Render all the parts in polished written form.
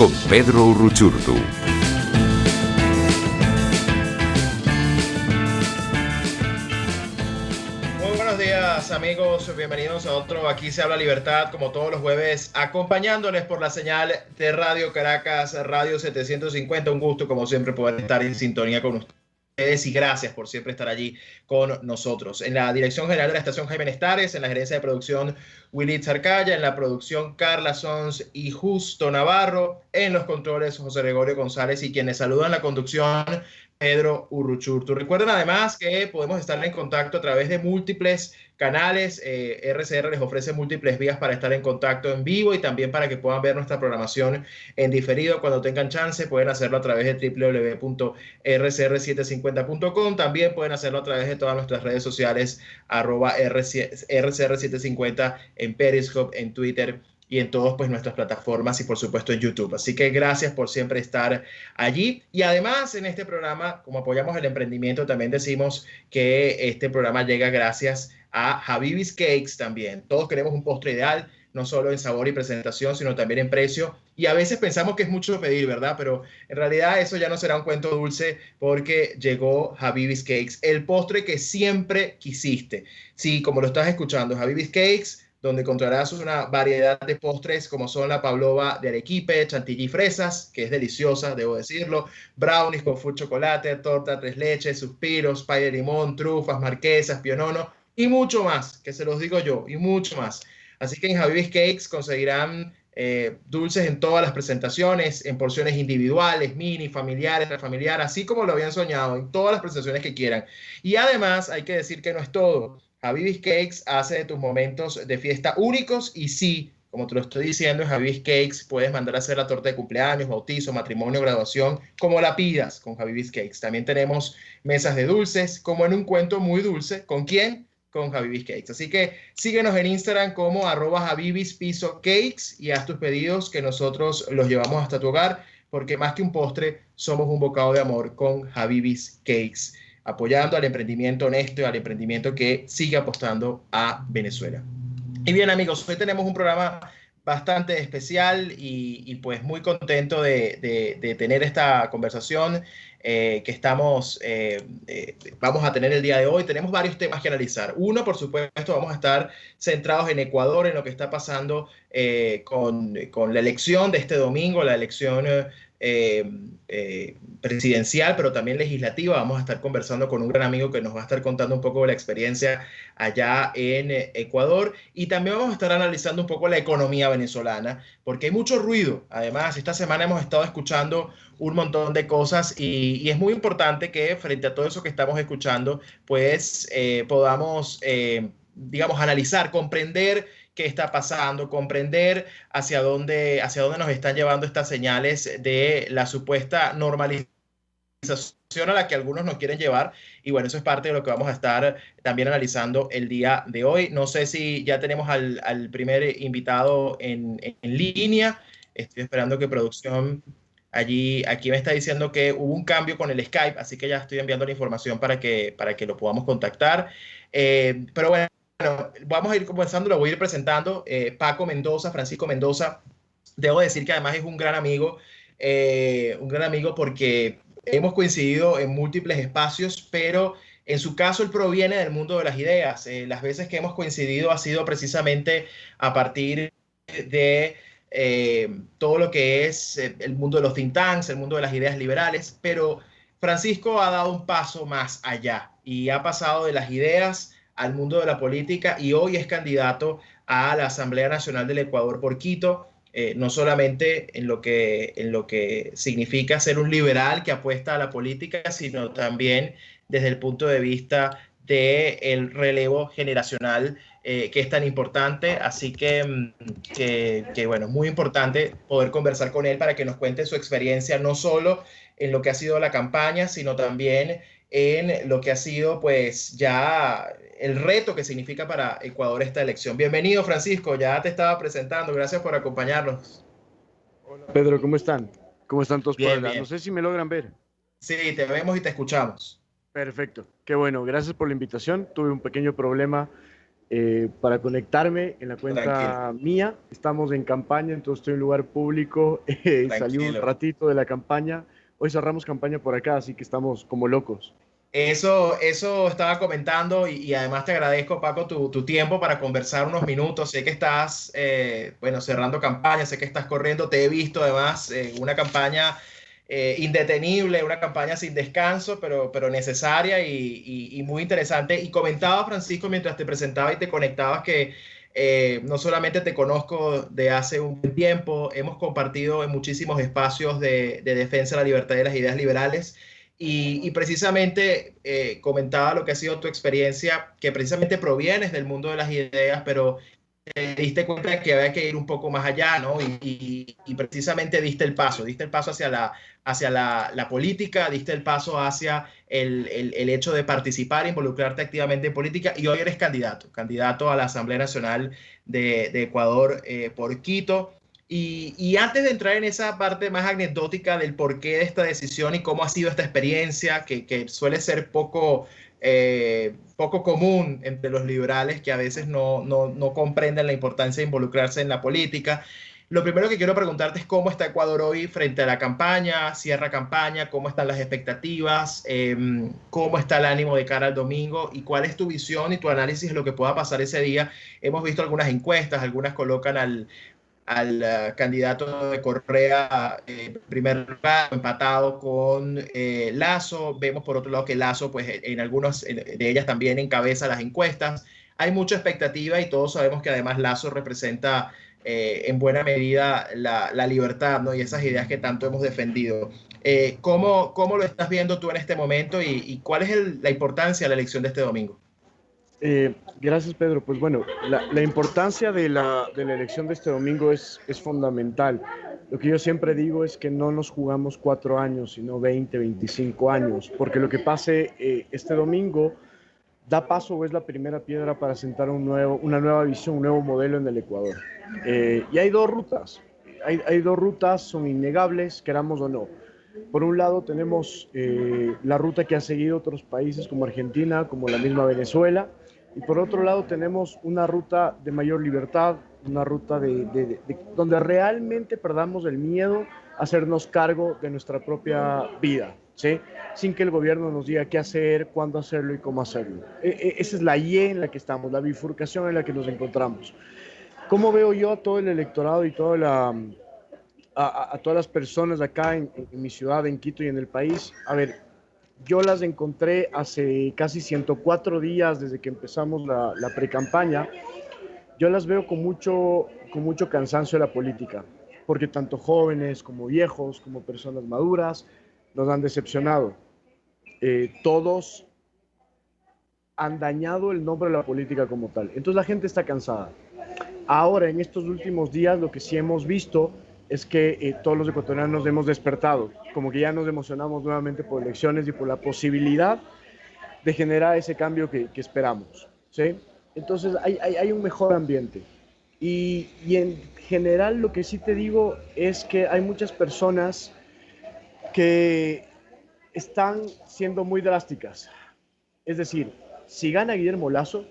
con Pedro Urruchurtu. Muy buenos días, amigos, bienvenidos a otro Aquí se habla libertad, como todos los jueves, acompañándoles por la señal de Radio Caracas, Radio 750. Un gusto, como siempre, poder estar en sintonía con ustedes y gracias por siempre estar allí con nosotros. En la dirección general de la estación, Jaime Nestares; en la gerencia de producción, Willy Zarcaya; en la producción, Carla Sons y Justo Navarro; en los controles, José Gregorio González, y quienes saludan en la conducción, Pedro Urruchurtu. Recuerden además que podemos estar en contacto a través de múltiples canales. RCR les ofrece múltiples vías para estar en contacto en vivo y también para que puedan ver nuestra programación en diferido cuando tengan chance. Pueden hacerlo a través de www.rcr750.com. También pueden hacerlo a través de todas nuestras redes sociales, @RCR750 en Periscope, en Twitter y en todas pues nuestras plataformas y por supuesto en YouTube. Así que gracias por siempre estar allí. Y además en este programa, como apoyamos el emprendimiento, también decimos que este programa llega gracias a Habibis Cakes también. Todos queremos un postre ideal, no solo en sabor y presentación, sino también en precio. Y a veces pensamos que es mucho pedir, ¿verdad? Pero en realidad eso ya no será un cuento dulce, porque llegó Habibis Cakes, el postre que siempre quisiste. Sí, como lo estás escuchando, Habibis Cakes, donde encontrarás una variedad de postres como son la pavlova de arequipe, chantilly fresas, que es deliciosa, debo decirlo, brownies con full chocolate, torta tres leches, suspiros, pay de limón, trufas, marquesas, pionono y mucho más, que se los digo yo, y mucho más. Así que en Habibis Cakes conseguirán dulces en todas las presentaciones, en porciones individuales, mini, familiares, familiar, así como lo habían soñado, en todas las presentaciones que quieran. Y además hay que decir que no es todo. Habibis Cakes hace de tus momentos de fiesta únicos y sí, como te lo estoy diciendo, en Habibis Cakes puedes mandar a hacer la torta de cumpleaños, bautizo, matrimonio, graduación, como la pidas con Habibis Cakes. También tenemos mesas de dulces, como en un cuento muy dulce. ¿Con quién? Con Habibis Cakes. Así que síguenos en Instagram como @HabibisPisoCakes y haz tus pedidos que nosotros los llevamos hasta tu hogar, porque más que un postre, somos un bocado de amor con Habibis Cakes, apoyando al emprendimiento honesto y al emprendimiento que sigue apostando a Venezuela. Y bien, amigos, hoy tenemos un programa bastante especial y pues muy contento de tener esta conversación vamos a tener el día de hoy. Tenemos varios temas que analizar. Uno, por supuesto, vamos a estar centrados en Ecuador, en lo que está pasando con la elección de este domingo, la elección presidencial, pero también legislativa. Vamos a estar conversando con un gran amigo que nos va a estar contando un poco de la experiencia allá en Ecuador, y también vamos a estar analizando un poco la economía venezolana, porque hay mucho ruido. Además, esta semana hemos estado escuchando un montón de cosas y es muy importante que frente a todo eso que estamos escuchando, pues podamos, digamos, analizar, comprender qué está pasando, comprender hacia dónde nos están llevando estas señales de la supuesta normalización a la que algunos nos quieren llevar. Y bueno, eso es parte de lo que vamos a estar también analizando el día de hoy. No sé si ya tenemos al primer invitado en línea. Estoy esperando que producción aquí me está diciendo que hubo un cambio con el Skype, así que ya estoy enviando la información para que lo podamos contactar. Pero bueno, vamos a ir comenzando, lo voy a ir presentando. Paco Mendoza, Francisco Mendoza, debo decir que además es un gran amigo porque hemos coincidido en múltiples espacios, pero en su caso él proviene del mundo de las ideas. Las veces que hemos coincidido ha sido precisamente a partir de todo lo que es el mundo de los think tanks, el mundo de las ideas liberales, pero Francisco ha dado un paso más allá y ha pasado de las ideas al mundo de la política, y hoy es candidato a la Asamblea Nacional del Ecuador por Quito. No solamente en lo que significa ser un liberal que apuesta a la política, sino también desde el punto de vista del relevo generacional que es tan importante. Así que bueno, es muy importante poder conversar con él para que nos cuente su experiencia, no solo en lo que ha sido la campaña, sino también en lo que ha sido pues ya el reto que significa para Ecuador esta elección. Bienvenido, Francisco, ya te estaba presentando, gracias por acompañarnos. Hola Pedro, ¿cómo están? ¿Cómo están todos por Bien, allá? No bien. sé si me logran ver. Sí, te vemos y te escuchamos. Perfecto, qué bueno, gracias por la invitación. Tuve un pequeño problema para conectarme en la Tranquilo, cuenta mía. Estamos en campaña, entonces estoy en lugar público. Salí un tranquilo. ratito de la campaña. Hoy cerramos campaña por acá, así que estamos como locos. Eso estaba comentando y además te agradezco, Paco, tu tiempo para conversar unos minutos. Sé que estás, bueno, cerrando campaña, sé que estás corriendo, te he visto además una campaña indetenible, una campaña sin descanso, pero necesaria y muy interesante. Y comentaba, Francisco, mientras te presentaba y te conectabas, que no solamente te conozco de hace un buen tiempo, hemos compartido en muchísimos espacios de defensa de la libertad y de las ideas liberales. Y precisamente comentaba lo que ha sido tu experiencia, que precisamente provienes del mundo de las ideas, pero te diste cuenta de que había que ir un poco más allá, ¿no? Y precisamente diste el paso hacia la política, diste el paso hacia el hecho de participar, involucrarte activamente en política, y hoy eres candidato a la Asamblea Nacional de Ecuador por Quito. Y antes de entrar en esa parte más anecdótica del porqué de esta decisión y cómo ha sido esta experiencia, que suele ser poco común entre los liberales que a veces no comprenden la importancia de involucrarse en la política, lo primero que quiero preguntarte es cómo está Ecuador hoy frente a la campaña, cierra campaña, cómo están las expectativas, cómo está el ánimo de cara al domingo y cuál es tu visión y tu análisis de lo que pueda pasar ese día. Hemos visto algunas encuestas, algunas colocan al candidato de Correa primer lugar, empatado con Lazo. Vemos por otro lado que Lazo, pues en algunas de ellas también encabeza las encuestas. Hay mucha expectativa y todos sabemos que además Lazo representa en buena medida la libertad, ¿no? Y esas ideas que tanto hemos defendido. ¿Cómo lo estás viendo tú en este momento y cuál es la importancia de la elección de este domingo? Gracias, Pedro. Pues bueno, la importancia de la elección de este domingo es fundamental. Lo que yo siempre digo es que no nos jugamos 4 años, sino 20, 25 años, porque lo que pase este domingo da paso o es la primera piedra para sentar una nueva visión, un nuevo modelo en el Ecuador. Y hay dos rutas. Hay dos rutas, son innegables, queramos o no. Por un lado tenemos la ruta que han seguido otros países como Argentina, como la misma Venezuela, y por otro lado tenemos una ruta de mayor libertad, una ruta donde realmente perdamos el miedo a hacernos cargo de nuestra propia vida, ¿sí? Sin que el gobierno nos diga qué hacer, cuándo hacerlo y cómo hacerlo. Esa es la Y en la que estamos, la bifurcación en la que nos encontramos. ¿Cómo veo yo a todo el electorado y a todas las personas acá en mi ciudad, en Quito y en el país? A ver, yo las encontré hace casi 104 días desde que empezamos la pre-campaña. Yo las veo con mucho cansancio de la política, porque tanto jóvenes como viejos, como personas maduras, nos han decepcionado. Todos han dañado el nombre de la política como tal. Entonces la gente está cansada. Ahora, en estos últimos días, lo que sí hemos visto es que todos los ecuatorianos nos hemos despertado, como que ya nos emocionamos nuevamente por elecciones y por la posibilidad de generar ese cambio que esperamos, ¿sí? Entonces hay un mejor ambiente. Y en general lo que sí te digo es que hay muchas personas que están siendo muy drásticas. Es decir, si gana Guillermo Lazo,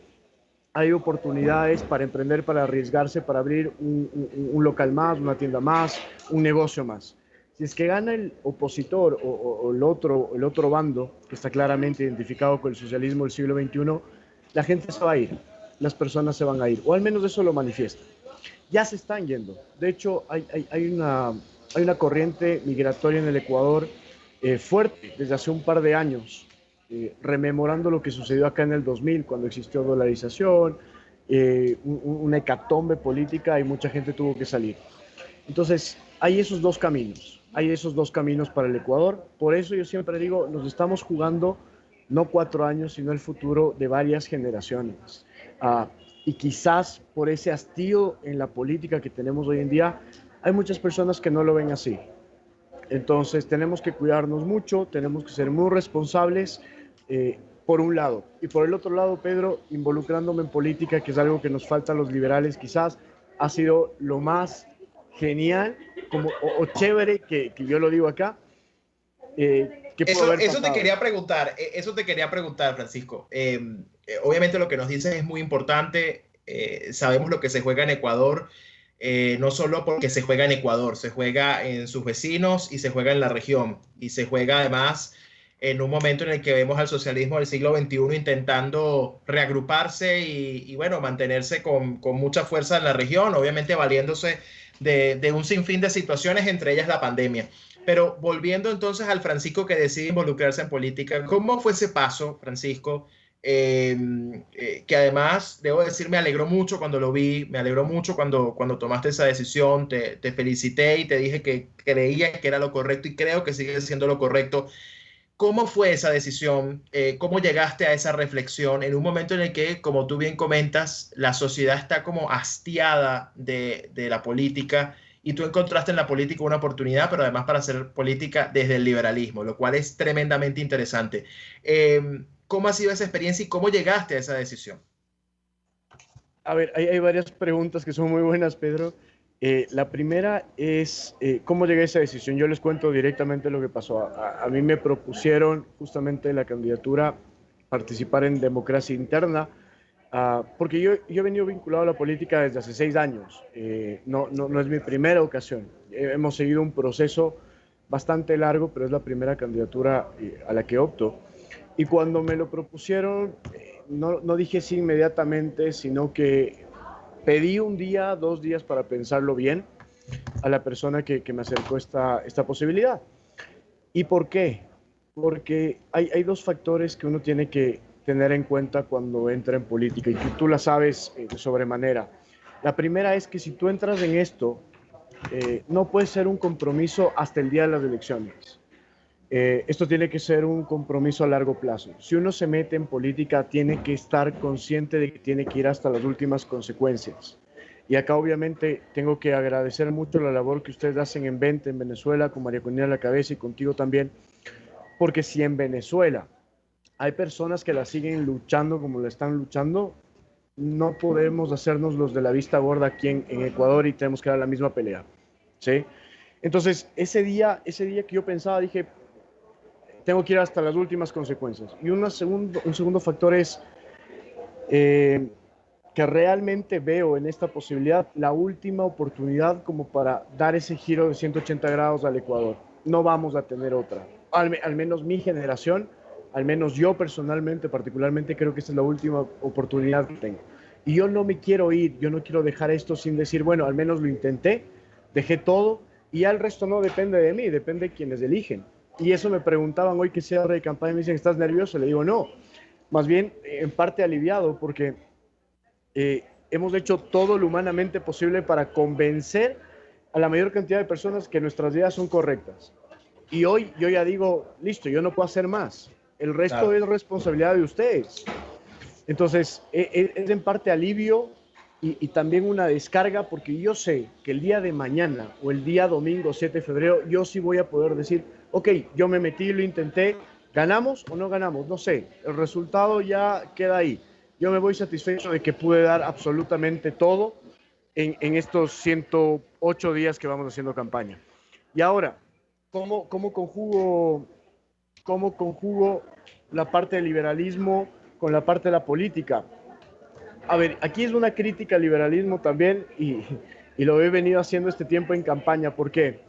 hay oportunidades para emprender, para arriesgarse, para abrir un local más, una tienda más, un negocio más. Si es que gana el opositor o el otro bando, que está claramente identificado con el socialismo del siglo XXI, la gente se va a ir, las personas se van a ir, o al menos eso lo manifiesta. Ya se están yendo. De hecho, hay una corriente migratoria en el Ecuador fuerte desde hace un par de años, rememorando lo que sucedió acá en el 2000, cuando existió dolarización, una hecatombe política y mucha gente tuvo que salir. Entonces, hay esos dos caminos para el Ecuador. Por eso yo siempre digo, nos estamos jugando no 4 años, sino el futuro de varias generaciones. Y quizás por ese hastío en la política que tenemos hoy en día, hay muchas personas que no lo ven así. Entonces tenemos que cuidarnos mucho, tenemos que ser muy responsables, por un lado. Y por el otro lado, Pedro, involucrándome en política, que es algo que nos falta a los liberales quizás, ha sido lo más genial o chévere, que yo lo digo acá, ¿Qué pudo haber Eso te pasado? quería preguntar, Francisco. Obviamente lo que nos dices es muy importante. Sabemos lo que se juega en Ecuador, no solo porque se juega en Ecuador, se juega en sus vecinos y se juega en la región. Y se juega además en un momento en el que vemos al socialismo del siglo XXI intentando reagruparse y bueno, mantenerse con mucha fuerza en la región, obviamente valiéndose de un sinfín de situaciones, entre ellas la pandemia. Pero volviendo entonces al Francisco que decide involucrarse en política, ¿cómo fue ese paso, Francisco? Eh, que además, debo decir, me alegró mucho cuando lo vi, me alegró mucho cuando tomaste esa decisión, te felicité y te dije que creía que era lo correcto y creo que sigue siendo lo correcto. ¿Cómo fue esa decisión? ¿Cómo llegaste a esa reflexión en un momento en el que, como tú bien comentas, la sociedad está como hastiada de la política y tú encontraste en la política una oportunidad, pero además para hacer política desde el liberalismo, lo cual es tremendamente interesante. ¿Cómo ha sido esa experiencia y cómo llegaste a esa decisión? A ver, hay varias preguntas que son muy buenas, Pedro. La primera es, ¿cómo llegué a esa decisión? Yo les cuento directamente lo que pasó. A mí me propusieron justamente la candidatura, participar en democracia interna, porque yo he venido vinculado a la política desde hace 6 años. No es mi primera ocasión. Hemos seguido un proceso bastante largo, pero es la primera candidatura a la que opto. Y cuando me lo propusieron, no dije sí inmediatamente, sino que pedí un día, 2 días para pensarlo bien a la persona que me acercó esta posibilidad. ¿Y por qué? Porque hay dos factores que uno tiene que tener en cuenta cuando entra en política y que tú la sabes de sobremanera. La primera es que si tú entras en esto, no puede ser un compromiso hasta el día de las elecciones. Esto tiene que ser un compromiso a largo plazo. Si uno se mete en política, tiene que estar consciente de que tiene que ir hasta las últimas consecuencias. Y acá obviamente tengo que agradecer mucho la labor que ustedes hacen en Vente, en Venezuela, con María Corina a la cabeza y contigo también, porque si en Venezuela hay personas que la siguen luchando como la están luchando, no podemos hacernos los de la vista gorda aquí en Ecuador y tenemos que dar la misma pelea. ¿Sí? Entonces, ese día que yo pensaba, dije, tengo que ir hasta las últimas consecuencias. Y un segundo factor es que realmente veo en esta posibilidad la última oportunidad como para dar ese giro de 180 grados al Ecuador. No vamos a tener otra. Al menos mi generación, al menos yo personalmente, particularmente, creo que esta es la última oportunidad que tengo. Y yo no me quiero ir, yo no quiero dejar esto sin decir, bueno, al menos lo intenté, dejé todo y ya el resto no depende de mí, depende de quienes eligen. Y eso me preguntaban hoy que cierre de campaña, me dicen, ¿estás nervioso? Le digo, no, más bien en parte aliviado porque hemos hecho todo lo humanamente posible para convencer a la mayor cantidad de personas que nuestras ideas son correctas. Y hoy yo ya digo, listo, yo no puedo hacer más. El resto Claro. es responsabilidad de ustedes. Entonces, es en parte alivio y también una descarga, porque yo sé que el día de mañana o el día domingo 7 de febrero, yo sí voy a poder decir, ok, yo me metí, lo intenté, ganamos o no ganamos, no sé, el resultado ya queda ahí. Yo me voy satisfecho de que pude dar absolutamente todo en estos 108 días que vamos haciendo campaña. Y ahora, ¿cómo conjugo la parte del liberalismo con la parte de la política? A ver, aquí es una crítica al liberalismo también y lo he venido haciendo este tiempo en campaña. ¿Por qué?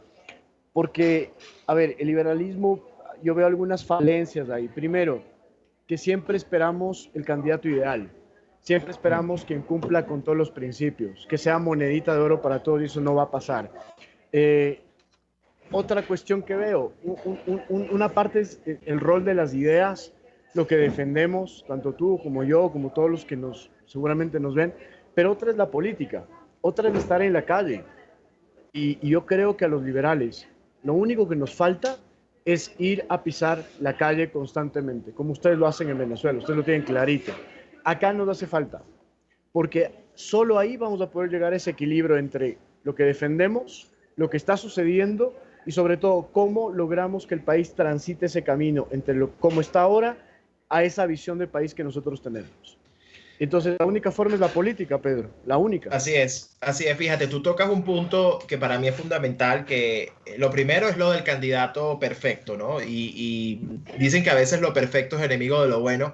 Porque, a ver, el liberalismo, yo veo algunas falencias ahí. Primero, que siempre esperamos el candidato ideal. Siempre esperamos quien cumpla con todos los principios, que sea monedita de oro para todos y eso no va a pasar. Eh, Otra cuestión que veo, una parte es el rol de las ideas, lo que defendemos, tanto tú como yo, como todos los que seguramente nos ven, pero otra es la política, otra es estar en la calle. Y yo creo que a los liberales lo único que nos falta es ir a pisar la calle constantemente, como ustedes lo hacen en Venezuela, ustedes lo tienen clarito. Acá nos hace falta, porque solo ahí vamos a poder llegar a ese equilibrio entre lo que defendemos, lo que está sucediendo y sobre todo cómo logramos que el país transite ese camino entre cómo está ahora a esa visión de país que nosotros tenemos. Entonces, la única forma es la política, Pedro, la única. Así es, fíjate, tú tocas un punto que para mí es fundamental, que lo primero es lo del candidato perfecto, ¿no? Y dicen que a veces lo perfecto es enemigo de lo bueno,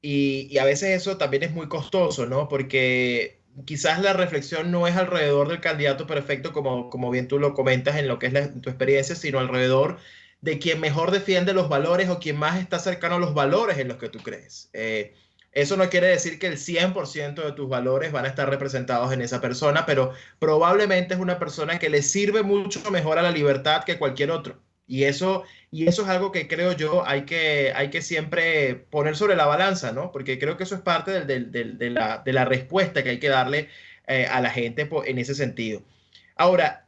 y a veces eso también es muy costoso, ¿no? Porque quizás la reflexión no es alrededor del candidato perfecto, como bien tú lo comentas en lo que es tu experiencia, sino alrededor de quien mejor defiende los valores o quien más está cercano a los valores en los que tú crees. Eso no quiere decir que el 100% de tus valores van a estar representados en esa persona, pero probablemente es una persona que le sirve mucho mejor a la libertad que cualquier otro. Y eso es algo que creo yo hay que siempre poner sobre la balanza, ¿no? Porque creo que eso es parte de la respuesta que hay que darle a la gente en ese sentido. Ahora,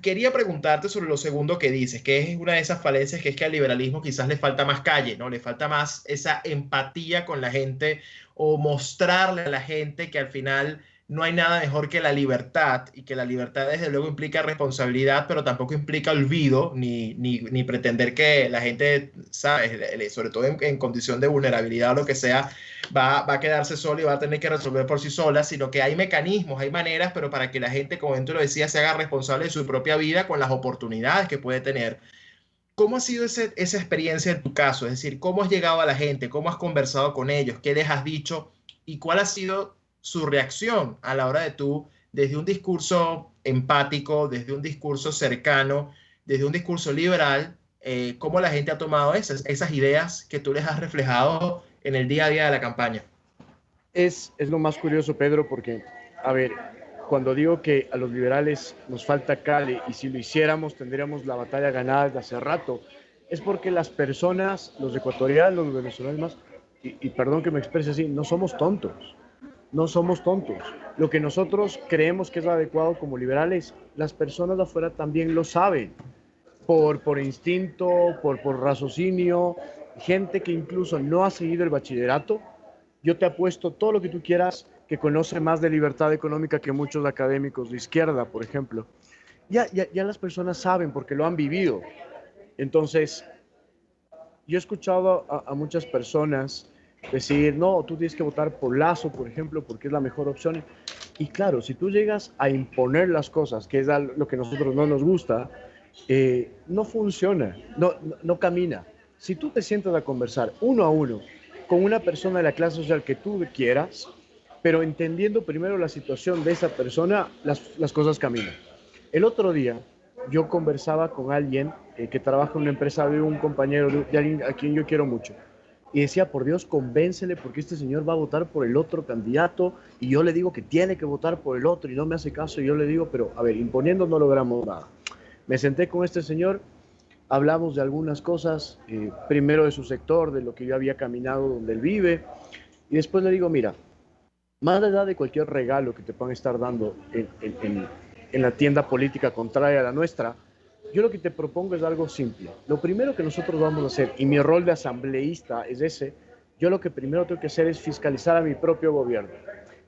quería preguntarte sobre lo segundo que dices, que es una de esas falencias, que es que al liberalismo quizás le falta más calle, ¿no? Le falta más esa empatía con la gente o mostrarle a la gente que al final no hay nada mejor que la libertad, y que la libertad desde luego implica responsabilidad, pero tampoco implica olvido ni pretender que la gente, ¿sabes? Sobre todo en condición de vulnerabilidad o lo que sea, va a quedarse sola y va a tener que resolver por sí sola, sino que hay mecanismos, hay maneras, pero para que la gente, como tú lo decías, se haga responsable de su propia vida con las oportunidades que puede tener. ¿Cómo ha sido esa experiencia en tu caso? Es decir, ¿cómo has llegado a la gente? ¿Cómo has conversado con ellos? ¿Qué les has dicho? ¿Y cuál ha sido su reacción a la hora de tú, desde un discurso empático, desde un discurso cercano, desde un discurso liberal, cómo la gente ha tomado esas ideas que tú les has reflejado en el día a día de la campaña? Es lo más curioso, Pedro, porque, a ver, cuando digo que a los liberales nos falta Cali y si lo hiciéramos tendríamos la batalla ganada desde hace rato, es porque las personas, los ecuatorianos, los venezolanos, y perdón que me exprese así, no somos tontos, no somos tontos. Lo que nosotros creemos que es adecuado como liberales, las personas de afuera también lo saben, por instinto, por raciocinio, gente que incluso no ha seguido el bachillerato. Yo te apuesto todo lo que tú quieras que conoce más de libertad económica que muchos académicos de izquierda, por ejemplo. Ya las personas saben porque lo han vivido. Entonces, yo he escuchado a muchas personas decir, no, tú tienes que votar por Lazo, por ejemplo, porque es la mejor opción. Y claro, si tú llegas a imponer las cosas, que es lo que a nosotros no nos gusta, no funciona, no camina. Si tú te sientas a conversar uno a uno con una persona de la clase social que tú quieras, pero entendiendo primero la situación de esa persona, las cosas caminan. El otro día yo conversaba con alguien que trabaja en una empresa de un compañero, de alguien a quien yo quiero mucho. Y decía, por Dios, convéncele porque este señor va a votar por el otro candidato y yo le digo que tiene que votar por el otro y no me hace caso y yo le digo, pero a ver, imponiendo no logramos nada. Me senté con este señor, hablamos de algunas cosas, primero de su sector, de lo que yo había caminado donde él vive, y después le digo, mira, más allá de cualquier regalo que te puedan estar dando en la tienda política contraria a la nuestra, yo lo que te propongo es algo simple. Lo primero que nosotros vamos a hacer, y mi rol de asambleísta es ese, yo lo que primero tengo que hacer es fiscalizar a mi propio gobierno.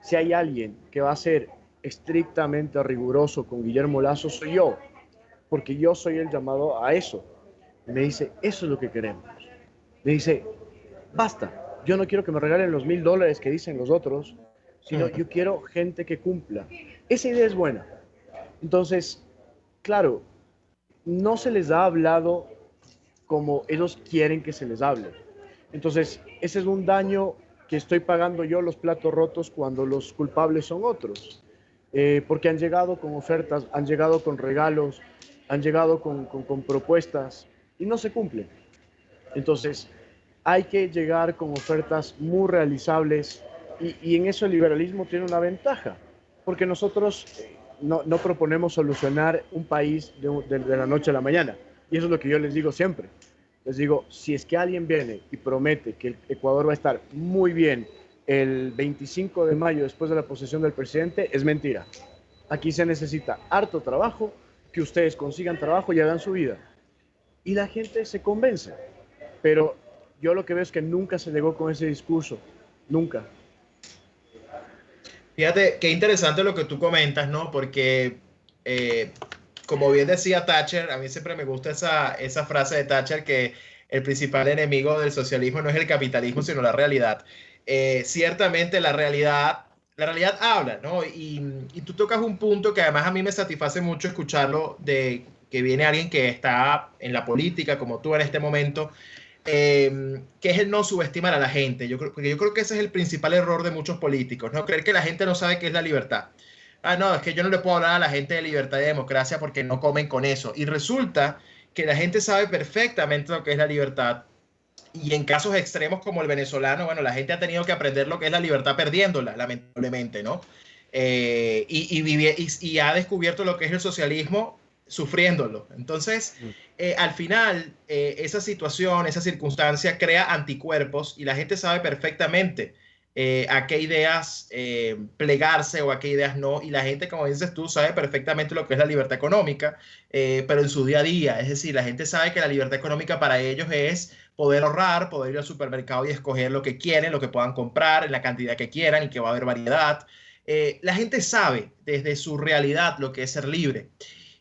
Si hay alguien que va a ser estrictamente riguroso con Guillermo Lazo, soy yo, porque yo soy el llamado a eso. Me dice, eso es lo que queremos. Me dice, basta, yo no quiero que me regalen los $1,000 que dicen los otros, sino yo quiero gente que cumpla. Esa idea es buena. Entonces, claro, no se les ha hablado como ellos quieren que se les hable. Entonces, ese es un daño que estoy pagando yo, los platos rotos, cuando los culpables son otros. Porque han llegado con ofertas, han llegado con regalos, han llegado con propuestas y no se cumplen. Entonces, hay que llegar con ofertas muy realizables y en eso el liberalismo tiene una ventaja, porque nosotros no proponemos solucionar un país de la noche a la mañana. Y eso es lo que yo les digo siempre. Les digo, si es que alguien viene y promete que el Ecuador va a estar muy bien el 25 de mayo después de la posesión del presidente, es mentira. Aquí se necesita harto trabajo, que ustedes consigan trabajo y hagan su vida. Y la gente se convence. Pero yo lo que veo es que nunca se llegó con ese discurso. Nunca. Fíjate, qué interesante lo que tú comentas, ¿no? Porque, como bien decía Thatcher, a mí siempre me gusta esa frase de Thatcher, que el principal enemigo del socialismo no es el capitalismo, sino la realidad. ciertamente la realidad habla, ¿no? Y tú tocas un punto que además a mí me satisface mucho escucharlo, de que viene alguien que está en la política, como tú en este momento, que es el no subestimar a la gente. Porque yo creo que ese es el principal error de muchos políticos, ¿no? Creer que la gente no sabe qué es la libertad. Ah, no, es que yo no le puedo hablar a la gente de libertad y democracia porque no comen con eso. Y resulta que la gente sabe perfectamente lo que es la libertad. Y en casos extremos como el venezolano, bueno, la gente ha tenido que aprender lo que es la libertad perdiéndola, lamentablemente, ¿no? Y ha descubierto lo que es el socialismo sufriéndolo. Entonces, al final, esa situación, esa circunstancia crea anticuerpos y la gente sabe perfectamente a qué ideas plegarse o a qué ideas no. Y la gente, como dices tú, sabe perfectamente lo que es la libertad económica, pero en su día a día. Es decir, la gente sabe que la libertad económica para ellos es poder ahorrar, poder ir al supermercado y escoger lo que quieren, lo que puedan comprar, en la cantidad que quieran y que va a haber variedad. La gente sabe desde su realidad lo que es ser libre.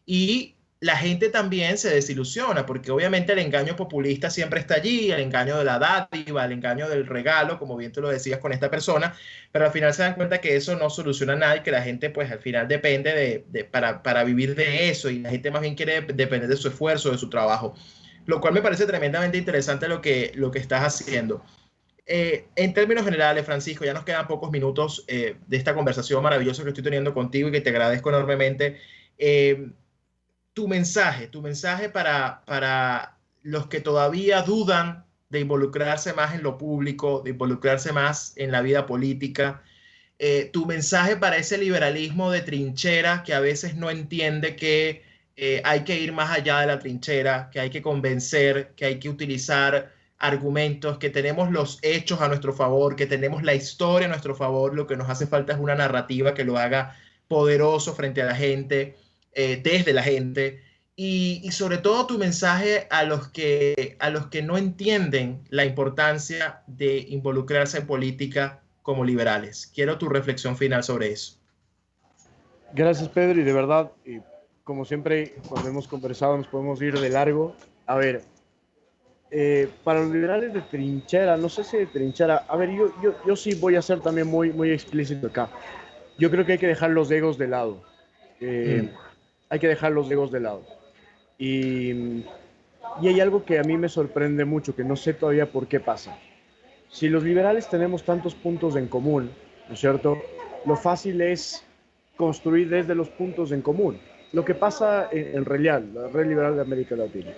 Y la gente también se desilusiona, porque obviamente el engaño populista siempre está allí, el engaño de la dádiva, el engaño del regalo, como bien tú lo decías con esta persona, pero al final se dan cuenta que eso no soluciona nada y que la gente pues al final depende para vivir de eso, y la gente más bien quiere depender de su esfuerzo, de su trabajo, lo cual me parece tremendamente interesante lo que estás haciendo. En términos generales, Francisco, ya nos quedan pocos minutos de esta conversación maravillosa que estoy teniendo contigo y que te agradezco enormemente. Eh, tu mensaje para los que todavía dudan de involucrarse más en lo público, de involucrarse más en la vida política, tu mensaje para ese liberalismo de trinchera que a veces no entiende que hay que ir más allá de la trinchera, que hay que convencer, que hay que utilizar argumentos, que tenemos los hechos a nuestro favor, que tenemos la historia a nuestro favor, lo que nos hace falta es una narrativa que lo haga poderoso frente a la gente, desde la gente, y sobre todo tu mensaje a los que no entienden la importancia de involucrarse en política como liberales. Quiero tu reflexión final sobre eso. Gracias, Pedro, y de verdad, como siempre, cuando hemos conversado nos podemos ir de largo. A ver, para los liberales de trinchera, no sé si de trinchera, a ver, yo sí voy a ser también muy explícito acá. Yo creo que hay que dejar los egos de lado. Hay que dejar los egos de lado. Y hay algo que a mí me sorprende mucho, que no sé todavía por qué pasa. Si los liberales tenemos tantos puntos en común, ¿no es cierto? Lo fácil es construir desde los puntos en común. Lo que pasa en RELIAL, la Red Liberal de América Latina.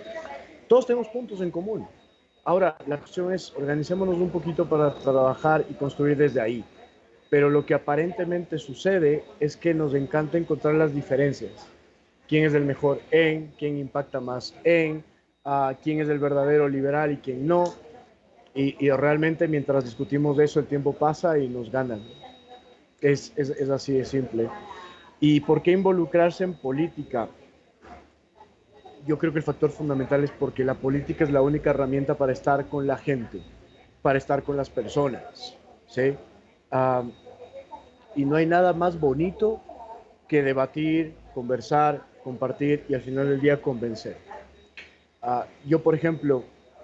Todos tenemos puntos en común. Ahora, la cuestión es, organicémonos un poquito para trabajar y construir desde ahí. Pero lo que aparentemente sucede es que nos encanta encontrar las diferencias. ¿Quién es el mejor en? ¿Quién impacta más en? ¿Quién es el verdadero liberal y quién no? Y realmente mientras discutimos de eso el tiempo pasa y nos ganan. Es así de simple. ¿Y por qué involucrarse en política? Yo creo que el factor fundamental es porque la política es la única herramienta para estar con la gente, para estar con las personas, ¿sí? Y no hay nada más bonito que debatir, conversar, compartir y al final del día convencer. Yo, por ejemplo,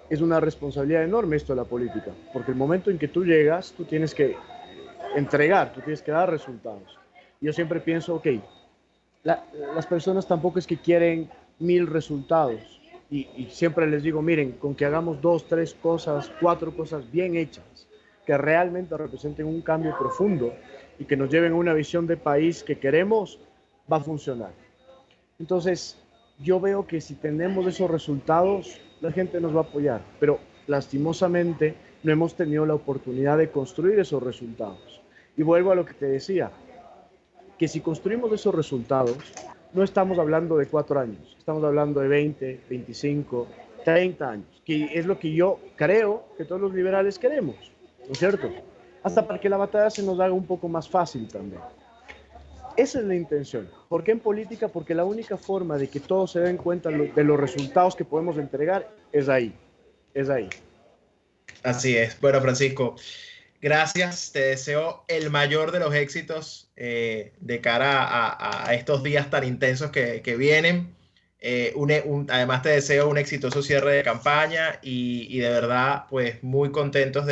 es una responsabilidad enorme esto de la política, porque el momento en que tú llegas, tú tienes que entregar, tú tienes que dar resultados. Yo siempre pienso, ok, las personas tampoco es que quieren 1000 resultados, y siempre les digo, miren, con que hagamos 2, 3 cosas, 4 cosas bien hechas, que realmente representen un cambio profundo y que nos lleven a una visión de país que queremos, va a funcionar. Entonces, yo veo que si tenemos esos resultados, la gente nos va a apoyar, pero lastimosamente no hemos tenido la oportunidad de construir esos resultados. Y vuelvo a lo que te decía, que si construimos esos resultados, no estamos hablando de 4 años, estamos hablando de 20, 25, 30 años, que es lo que yo creo que todos los liberales queremos, ¿no es cierto? Hasta para que la batalla se nos haga un poco más fácil también. Esa es la intención. ¿Por qué en política? Porque la única forma de que todos se den cuenta de los resultados que podemos entregar es ahí. Es ahí. Así es. Bueno, Francisco, gracias. Te deseo el mayor de los éxitos de cara a estos días tan intensos que vienen. Además, te deseo un exitoso cierre de campaña y de verdad, pues muy contentos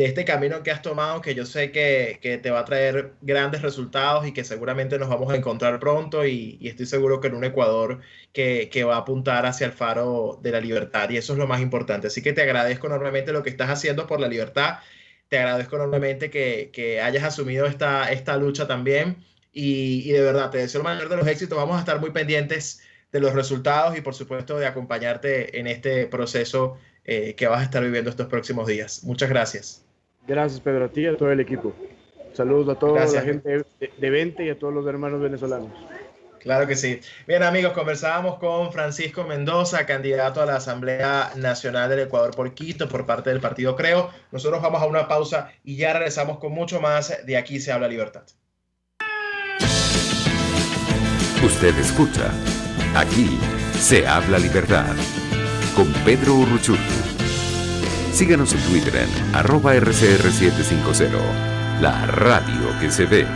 este camino que has tomado, que yo sé que te va a traer grandes resultados y que seguramente nos vamos a encontrar pronto y estoy seguro que en un Ecuador que va a apuntar hacia el faro de la libertad y eso es lo más importante. Así que te agradezco enormemente lo que estás haciendo por la libertad, te agradezco enormemente que hayas asumido esta lucha también y de verdad te deseo el mayor de los éxitos. Vamos a estar muy pendientes de los resultados y por supuesto de acompañarte en este proceso que vas a estar viviendo estos próximos días. Muchas gracias. Gracias, Pedro, a ti y a todo el equipo. Saludos a toda Gracias. la gente de Vente y a todos los hermanos venezolanos. Claro que sí. Bien, amigos, conversábamos con Francisco Mendoza, candidato a la Asamblea Nacional del Ecuador por Quito, por parte del partido Creo. Nosotros vamos a una pausa y ya regresamos con mucho más de Aquí se habla libertad. Usted escucha Aquí se habla libertad con Pedro Urruchurtu. Síganos en Twitter en @RCR750, la radio que se ve.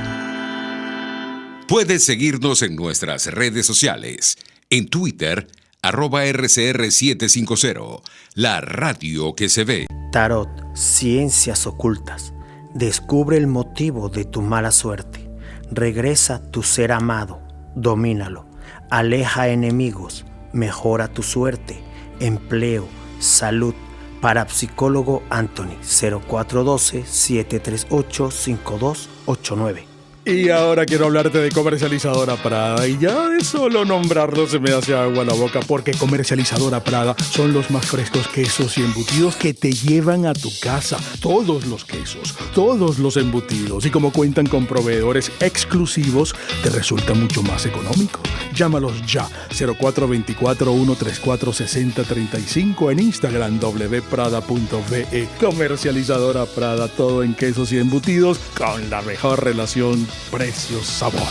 Puedes seguirnos en nuestras redes sociales. En Twitter, @RCR750, la radio que se ve. Tarot, ciencias ocultas. Descubre el motivo de tu mala suerte. Regresa tu ser amado. Domínalo. Aleja enemigos. Mejora tu suerte. Empleo. Salud. Parapsicólogo Anthony 0412-738-5289. Y ahora quiero hablarte de Comercializadora Prada. Y ya de solo nombrarlo se me hace agua la boca, porque Comercializadora Prada son los más frescos quesos y embutidos que te llevan a tu casa. Todos los quesos, todos los embutidos. Y como cuentan con proveedores exclusivos, te resulta mucho más económico. Llámalos ya, 0424-134-6035, en Instagram wprada.ve. Comercializadora Prada, todo en quesos y embutidos con la mejor relación precio-sabor.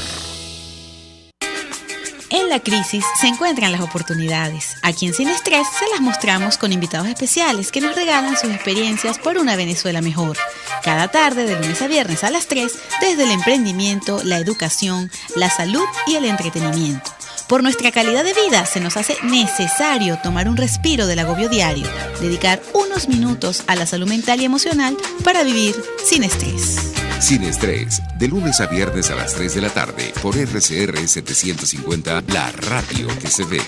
En la crisis se encuentran las oportunidades. Aquí en Sin Estrés se las mostramos con invitados especiales que nos regalan sus experiencias por una Venezuela mejor. Cada tarde, de lunes a viernes a las 3, desde el emprendimiento, la educación, la salud y el entretenimiento. Por nuestra calidad de vida se nos hace necesario tomar un respiro del agobio diario, dedicar unos minutos a la salud mental y emocional para vivir sin estrés. Sin Estrés, de lunes a viernes a las 3 de la tarde por RCR 750, la radio que se ve.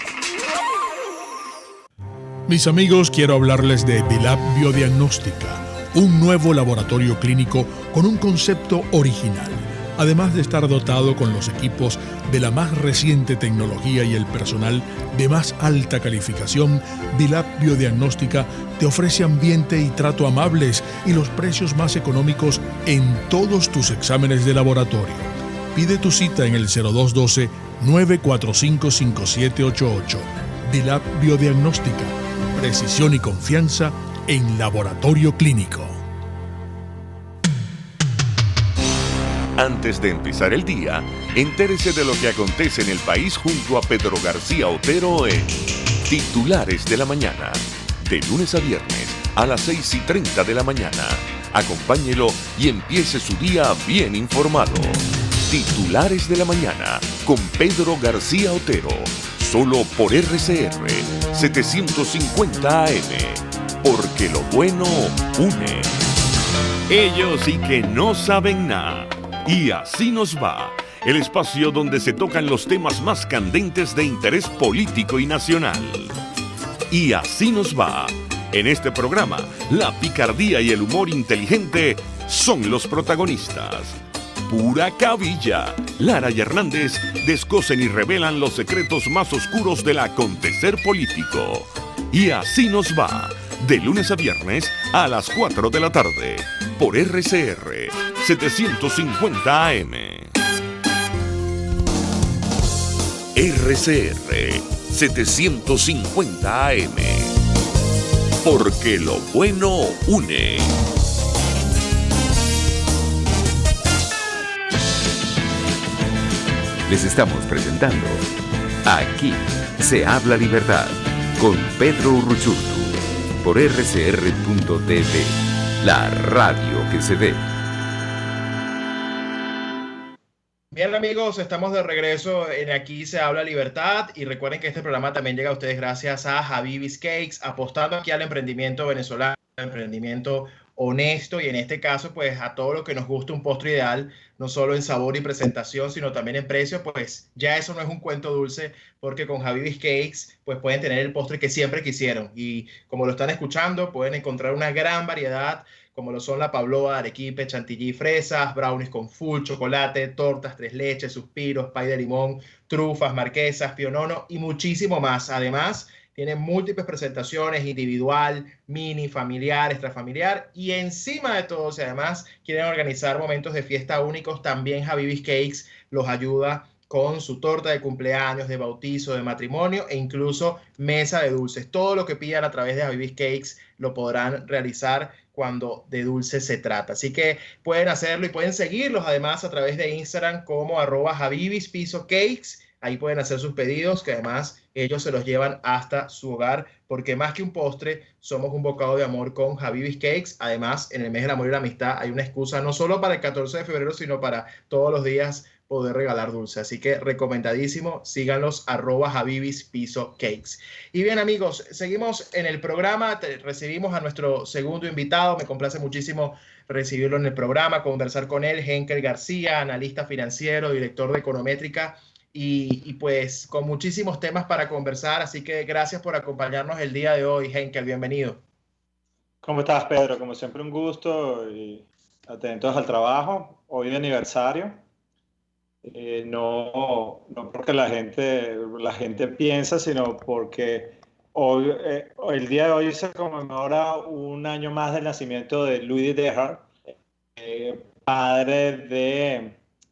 Mis amigos, quiero hablarles de Dilab Biodiagnóstica, un nuevo laboratorio clínico con un concepto original. Además de estar dotado con los equipos de la más reciente tecnología y el personal de más alta calificación, Dilab Biodiagnóstica te ofrece ambiente y trato amables y los precios más económicos en todos tus exámenes de laboratorio. Pide tu cita en el 0212-945-5788. Dilab Biodiagnóstica, precisión y confianza en laboratorio clínico. Antes de empezar el día, entérese de lo que acontece en el país junto a Pedro García Otero en Titulares de la Mañana. De lunes a viernes a las 6:30 de la mañana. Acompáñelo y empiece su día bien informado. Titulares de la Mañana con Pedro García Otero. Solo por RCR 750 AM. Porque lo bueno une. Ellos sí que no saben nada. Y así nos va, el espacio donde se tocan los temas más candentes de interés político y nacional. Y así nos va. En este programa, la picardía y el humor inteligente son los protagonistas. Pura cabilla. Lara y Hernández descosen y revelan los secretos más oscuros del acontecer político. Y así nos va, de lunes a viernes a las 4 de la tarde, por RCR 750 AM. RCR 750 AM. Porque lo bueno une. Les estamos presentando Aquí se habla libertad con Pedro Urruchurtu por rcr.tv, la radio que se ve. Bien, amigos, estamos de regreso en Aquí se habla libertad y recuerden que este programa también llega a ustedes gracias a Habibis Cakes, apostando aquí al emprendimiento venezolano, emprendimiento honesto, y en este caso, pues a todo lo que nos gusta un postre ideal, no solo en sabor y presentación, sino también en precio, pues ya eso no es un cuento dulce, porque con Habibis Cakes pues pueden tener el postre que siempre quisieron, y como lo están escuchando, pueden encontrar una gran variedad, como lo son la pavlova, arequipe, chantilly, fresas, brownies con full chocolate, tortas, tres leches, suspiros, pay de limón, trufas, marquesas, pionono y muchísimo más. Además, tienen múltiples presentaciones, individual, mini, familiar, extrafamiliar, y encima de todo, si además quieren organizar momentos de fiesta únicos, también Habibis Cakes los ayuda con su torta de cumpleaños, de bautizo, de matrimonio e incluso mesa de dulces. Todo lo que pidan a través de Habibis Cakes lo podrán realizar cuando de dulces se trata. Así que pueden hacerlo y pueden seguirlos además a través de Instagram como @Habibis_Cakes. Ahí pueden hacer sus pedidos, que además ellos se los llevan hasta su hogar, porque más que un postre, somos un bocado de amor con Habibis Cakes. Además, en el mes del amor y la amistad hay una excusa no solo para el 14 de febrero, sino para todos los días poder regalar dulce. Así que recomendadísimo, síganlos @Habibis_Cakes. Y bien, amigos, seguimos en el programa. Recibimos a nuestro segundo invitado. Me complace muchísimo recibirlo en el programa, conversar con él, Henkel García, analista financiero, director de Econométrica, y pues con muchísimos temas para conversar. Así que gracias por acompañarnos el día de hoy, Henkel, bienvenido. ¿Cómo estás, Pedro? Como siempre, un gusto y atentos al trabajo. Hoy de aniversario. No porque la gente piensa, sino porque hoy, el día de hoy se conmemora un año más del nacimiento de Louis de Descartes, padre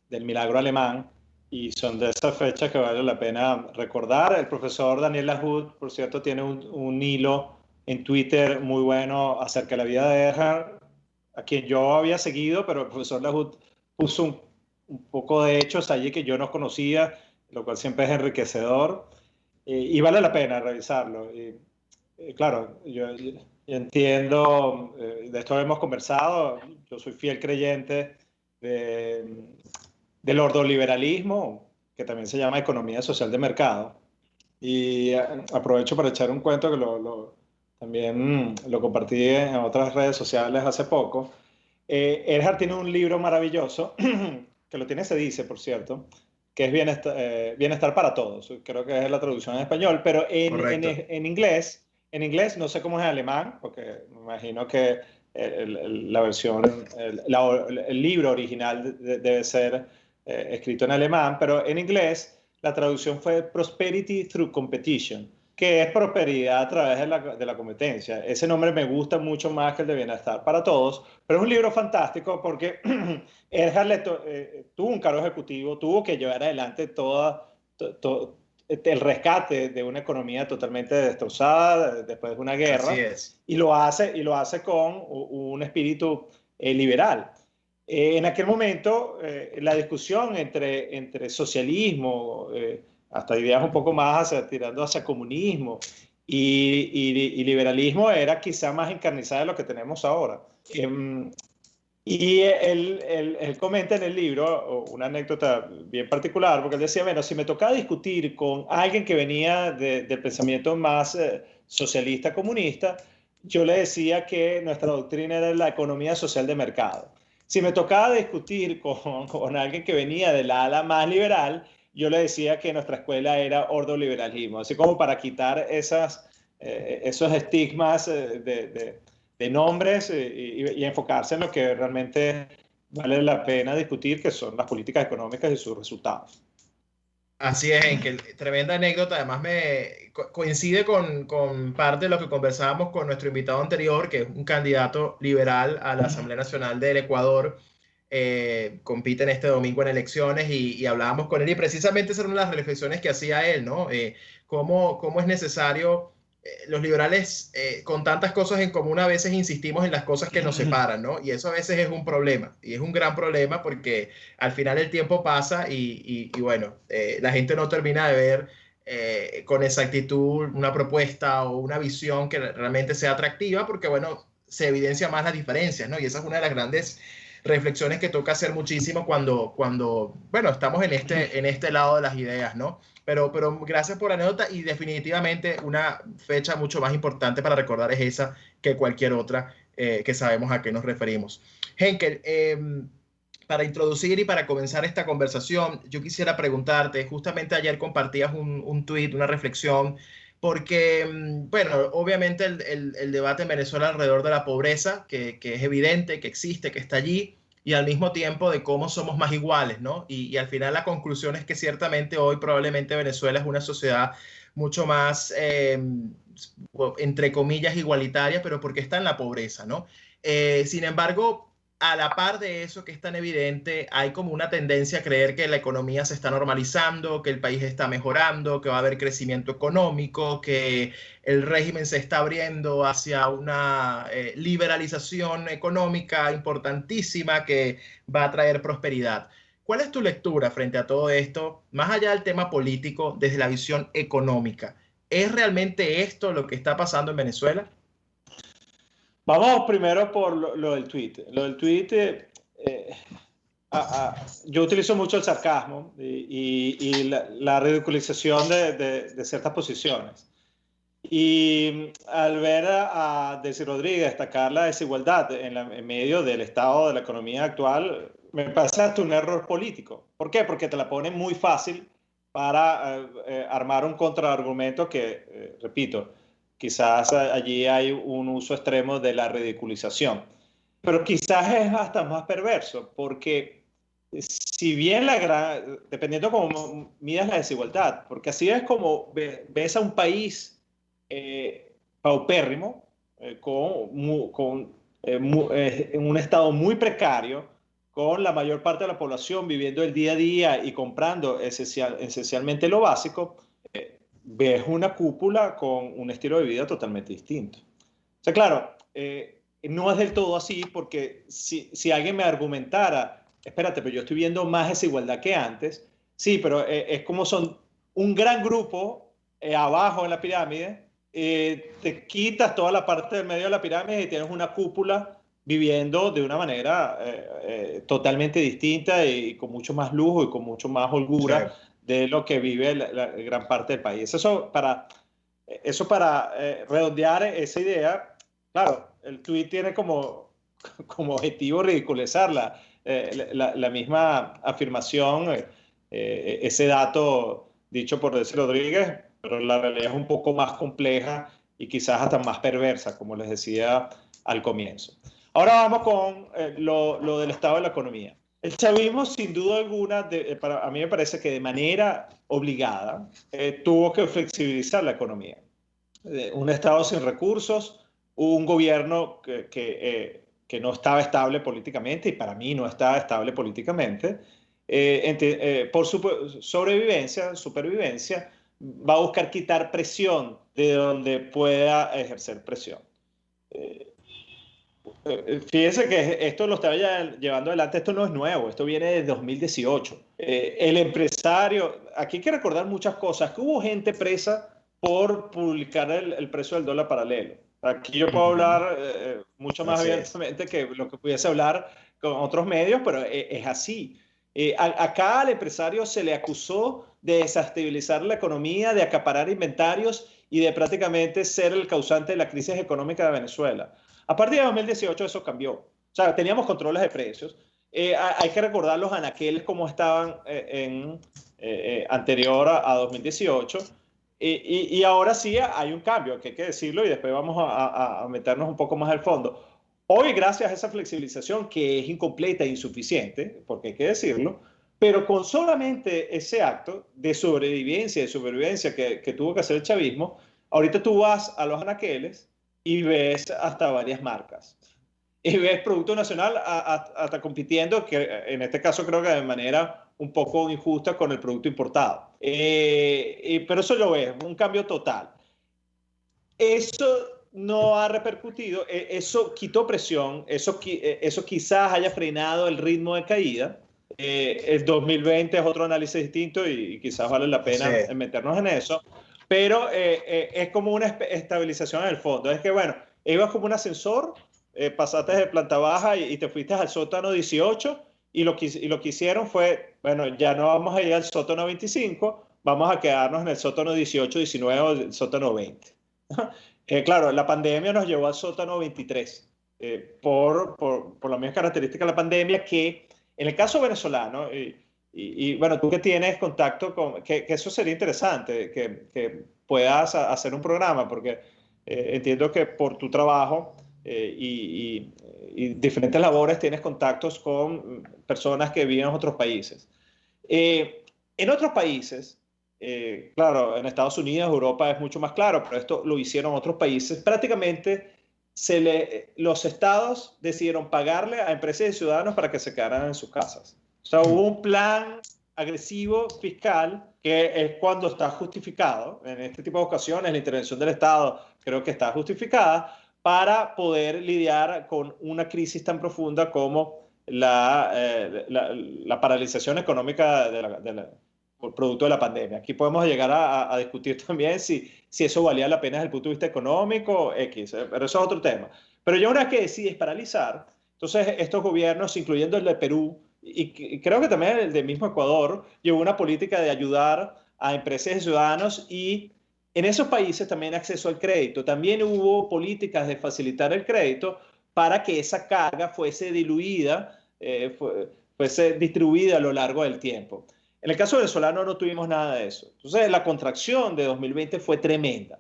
del milagro alemán, y son de esas fechas que vale la pena recordar. El profesor Daniel Lahoud, por cierto, tiene un hilo en Twitter muy bueno acerca de la vida de Descartes, a quien yo había seguido, pero el profesor Lahoud puso un poco de hechos allí que yo no conocía, lo cual siempre es enriquecedor, y vale la pena revisarlo. Claro, yo entiendo, de esto hemos conversado, yo soy fiel creyente del ordoliberalismo, que también se llama economía social de mercado, y aprovecho para echar un cuento que también lo compartí en otras redes sociales hace poco. Erhard tiene un libro maravilloso que lo tiene, se dice, por cierto, que es Bienestar para Todos. Creo que es la traducción en español, pero en inglés, no sé cómo es en alemán, porque me imagino que la versión, el libro original debe ser escrito en alemán, pero en inglés la traducción fue Prosperity Through Competition, que es prosperidad a través de la competencia. Ese nombre me gusta mucho más que el de Bienestar para Todos, pero es un libro fantástico porque Erhard tuvo un cargo ejecutivo, tuvo que llevar adelante todo el rescate de una economía totalmente destrozada después de una guerra. Así es. Y lo hace con un espíritu liberal. En aquel momento, la discusión entre socialismo, hasta ideas un poco más tirando hacia comunismo y liberalismo, era quizá más encarnizada de lo que tenemos ahora. Y él comenta en el libro una anécdota bien particular, porque él decía, bueno, si me tocaba discutir con alguien que venía del pensamiento más socialista comunista, yo le decía que nuestra doctrina era la economía social de mercado. Si me tocaba discutir con alguien que venía del ala más liberal, yo le decía que nuestra escuela era ordoliberalismo, así como para quitar esos estigmas de nombres y enfocarse en lo que realmente vale la pena discutir, que son las políticas económicas y sus resultados. Así es, Henkel. Tremenda anécdota. Además, coincide con parte de lo que conversábamos con nuestro invitado anterior, que es un candidato liberal a la Asamblea Nacional del Ecuador. Compiten este domingo en elecciones y hablábamos con él, y precisamente esas eran las reflexiones que hacía él, ¿no? Cómo es necesario, los liberales con tantas cosas en común a veces insistimos en las cosas que nos separan, ¿no? Y eso a veces es un problema, y es un gran problema porque al final el tiempo pasa y bueno, la gente no termina de ver con exactitud una propuesta o una visión que realmente sea atractiva, porque bueno, se evidencia más las diferencias, ¿no? Y esa es una de las grandes reflexiones que toca hacer muchísimo cuando bueno, estamos en este lado de las ideas, ¿no? Pero gracias por la anécdota, y definitivamente una fecha mucho más importante para recordar es esa que cualquier otra, que sabemos a qué nos referimos. Henkel, para introducir y para comenzar esta conversación, yo quisiera preguntarte, justamente ayer compartías un tuit, una reflexión, porque, bueno, obviamente el debate en Venezuela alrededor de la pobreza, que es evidente, que existe, que está allí, y al mismo tiempo de cómo somos más iguales, ¿no? Y al final la conclusión es que ciertamente hoy probablemente Venezuela es una sociedad mucho más, entre comillas, igualitaria, pero porque está en la pobreza, ¿no? Sin embargo, a la par de eso que es tan evidente, hay como una tendencia a creer que la economía se está normalizando, que el país está mejorando, que va a haber crecimiento económico, que el régimen se está abriendo hacia una liberalización económica importantísima que va a traer prosperidad. ¿Cuál es tu lectura frente a todo esto, más allá del tema político, desde la visión económica? ¿Es realmente esto lo que está pasando en Venezuela? Vamos primero por lo del tweet. Lo del tweet, yo utilizo mucho el sarcasmo y la ridiculización de ciertas posiciones. Y al ver a Delcy Rodríguez destacar la desigualdad en medio del estado de la economía actual, me parece hasta un error político. ¿Por qué? Porque te la ponen muy fácil para armar un contraargumento que, repito, quizás allí hay un uso extremo de la ridiculización. Pero quizás es hasta más perverso, porque si bien dependiendo cómo midas la desigualdad, porque así es como ves a un país paupérrimo, en un estado muy precario, con la mayor parte de la población viviendo el día a día y comprando esencialmente lo básico, ves una cúpula con un estilo de vida totalmente distinto. O sea, claro, no es del todo así, porque si alguien me argumentara, espérate, pero yo estoy viendo más desigualdad que antes, sí, pero es como son un gran grupo abajo en la pirámide, te quitas toda la parte del medio de la pirámide y tienes una cúpula viviendo de una manera totalmente distinta y con mucho más lujo y con mucho más holgura, sí, de lo que vive la gran parte del país. Eso para redondear esa idea, claro, el tuit tiene como objetivo ridiculizar la misma afirmación, ese dato dicho por Delcy Rodríguez, pero la realidad es un poco más compleja y quizás hasta más perversa, como les decía al comienzo. Ahora vamos con lo del estado de la economía. El chavismo, sin duda alguna, a mí me parece que de manera obligada tuvo que flexibilizar la economía. Un Estado sin recursos, un gobierno que no estaba estable políticamente, y para mí no estaba estable políticamente, por supervivencia, va a buscar quitar presión de donde pueda ejercer presión. Fíjense que esto lo estaba llevando adelante, esto no es nuevo, esto viene de 2018. El empresario, aquí hay que recordar muchas cosas, que hubo gente presa por publicar el precio del dólar paralelo. Aquí yo puedo hablar mucho más abiertamente que lo que pudiese hablar con otros medios, pero es así. Acá al empresario se le acusó de desestabilizar la economía, de acaparar inventarios y de prácticamente ser el causante de la crisis económica de Venezuela. A partir de 2018 eso cambió. O sea, teníamos controles de precios. Hay que recordar los anaqueles como estaban anterior a 2018. Y ahora sí hay un cambio, que hay que decirlo, y después vamos a meternos un poco más al fondo. Hoy, gracias a esa flexibilización, que es incompleta e insuficiente, porque hay que decirlo, pero con solamente ese acto de sobrevivencia que tuvo que hacer el chavismo, ahorita tú vas a los anaqueles y ves hasta varias marcas. Y ves Producto Nacional hasta compitiendo, que en este caso creo que de manera un poco injusta, con el producto importado. Pero eso lo ves, un cambio total. Eso no ha repercutido, eso quitó presión, eso quizás haya frenado el ritmo de caída. El 2020 es otro análisis distinto y quizás vale la pena meternos en eso. Pero es como una estabilización en el fondo. Es que, bueno, iba como un ascensor pasaste de planta baja y te fuiste al sótano 18 y lo que hicieron fue, bueno, ya no vamos a ir al sótano 25, vamos a quedarnos en el sótano 18, 19 o el sótano 20. Claro, la pandemia nos llevó al sótano 23 por la misma característica de la pandemia, que en el caso venezolano, y bueno, tú que tienes contacto con, que eso sería interesante, que puedas hacer un programa, porque entiendo que por tu trabajo y diferentes labores tienes contactos con personas que viven en otros países. En otros países, claro, en Estados Unidos, Europa es mucho más claro, pero esto lo hicieron otros países. Prácticamente los estados decidieron pagarle a empresas y ciudadanos para que se quedaran en sus casas. O sea, hubo un plan agresivo fiscal que es cuando está justificado. En este tipo de ocasiones, la intervención del Estado creo que está justificada para poder lidiar con una crisis tan profunda como la paralización económica producto de la pandemia. Aquí podemos llegar a discutir también si eso valía la pena desde el punto de vista económico, X, pero eso es otro tema. Pero ya una vez que decides paralizar, entonces estos gobiernos, incluyendo el de Perú, y creo que también el del mismo Ecuador, llevó una política de ayudar a empresas y ciudadanos, y en esos países también acceso al crédito. También hubo políticas de facilitar el crédito para que esa carga fuese diluida, fuese distribuida a lo largo del tiempo. En el caso venezolano no tuvimos nada de eso. Entonces la contracción de 2020 fue tremenda.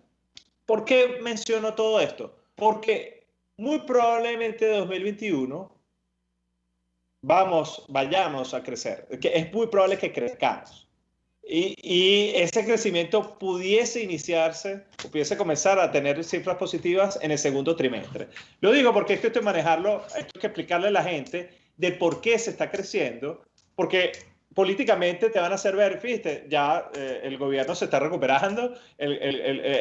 ¿Por qué menciono todo esto? Porque muy probablemente de 2021 vayamos a crecer. Es muy probable que crezcamos. Y ese crecimiento pudiese iniciarse, o pudiese comenzar a tener cifras positivas en el segundo trimestre. Lo digo porque es que esto de manejarlo, hay que explicarle a la gente de por qué se está creciendo, porque políticamente te van a hacer ver, fíjate, ya el gobierno se está recuperando,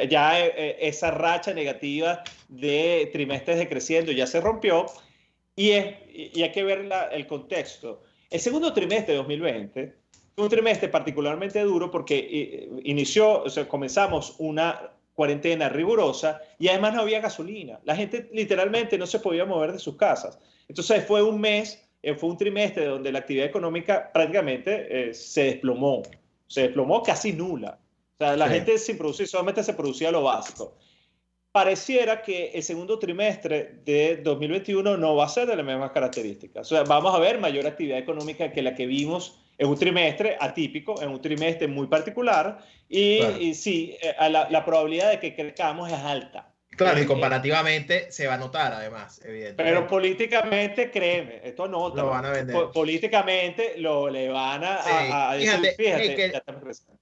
ya esa racha negativa de trimestres decreciendo ya se rompió, y hay que ver el contexto. El segundo trimestre de 2020 fue un trimestre particularmente duro porque comenzamos una cuarentena rigurosa y además no había gasolina. La gente literalmente no se podía mover de sus casas. Entonces fue un trimestre donde la actividad económica prácticamente se desplomó casi nula. O sea, la gente sin producir, solamente se producía lo básico. Pareciera que el segundo trimestre de 2021 no va a ser de las mismas características. O sea, vamos a ver mayor actividad económica que la que vimos en un trimestre atípico, en un trimestre muy particular, y sí, la probabilidad de que crezcamos es alta. Claro, y comparativamente se va a notar, además, evidentemente. Pero políticamente, créeme, esto no lo van a vender. Políticamente le van a decir, fíjate, ya estamos creciendo.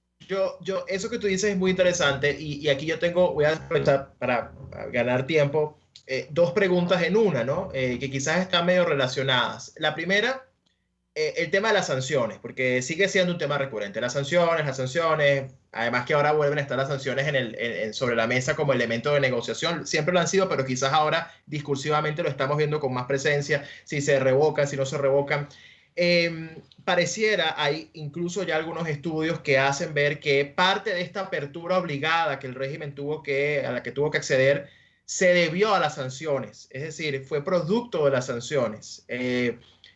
Eso que tú dices es muy interesante, y aquí voy a aprovechar para ganar tiempo, dos preguntas en una, ¿no? Que quizás están medio relacionadas. La primera, el tema de las sanciones, porque sigue siendo un tema recurrente. Las sanciones, además que ahora vuelven a estar las sanciones sobre la mesa como elemento de negociación. Siempre lo han sido, pero quizás ahora discursivamente lo estamos viendo con más presencia, si se revocan, si no se revocan. Pareciera, hay incluso ya algunos estudios que hacen ver que parte de esta apertura obligada que el régimen a la que tuvo que acceder se debió a las sanciones, es decir, fue producto de las sanciones,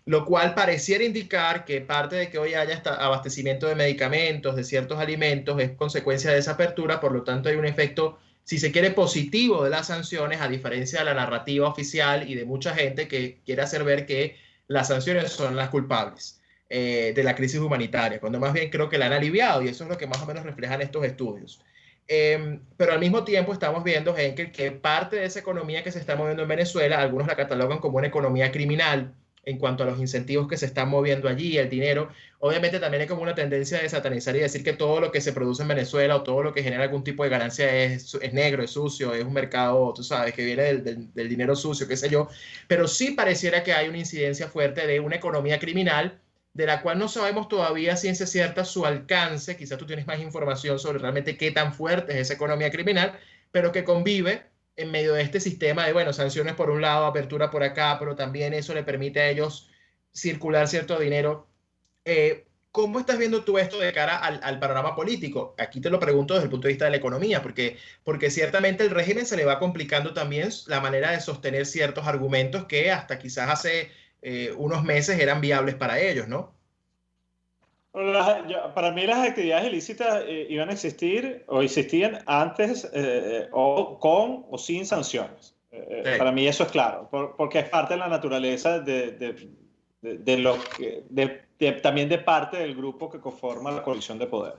lo cual pareciera indicar que parte de que hoy haya abastecimiento de medicamentos, de ciertos alimentos, es consecuencia de esa apertura. Por lo tanto hay un efecto, si se quiere, positivo de las sanciones, a diferencia de la narrativa oficial y de mucha gente que quiere hacer ver que las sanciones son las culpables de la crisis humanitaria, cuando más bien creo que la han aliviado, y eso es lo que más o menos reflejan estos estudios. Pero al mismo tiempo estamos viendo, Henkel, que parte de esa economía que se está moviendo en Venezuela, algunos la catalogan como una economía criminal en cuanto a los incentivos que se están moviendo allí, el dinero. Obviamente también hay como una tendencia de satanizar y decir que todo lo que se produce en Venezuela o todo lo que genera algún tipo de ganancia es negro, es sucio, es un mercado, tú sabes, que viene del dinero sucio, qué sé yo. Pero sí pareciera que hay una incidencia fuerte de una economía criminal de la cual no sabemos todavía ciencia cierta su alcance. Quizás tú tienes más información sobre realmente qué tan fuerte es esa economía criminal, pero que convive en medio de este sistema de, bueno, sanciones por un lado, apertura por acá, pero también eso le permite a ellos circular cierto dinero. ¿cómo estás viendo tú esto de cara al panorama político? Aquí te lo pregunto desde el punto de vista de la economía, porque ciertamente el régimen se le va complicando también la manera de sostener ciertos argumentos que hasta quizás hace unos meses eran viables para ellos, ¿no? Para mí las actividades ilícitas iban a existir o existían antes o con o sin sanciones. Sí. Para mí eso es claro, porque es parte de la naturaleza también de parte del grupo que conforma la coalición de poder.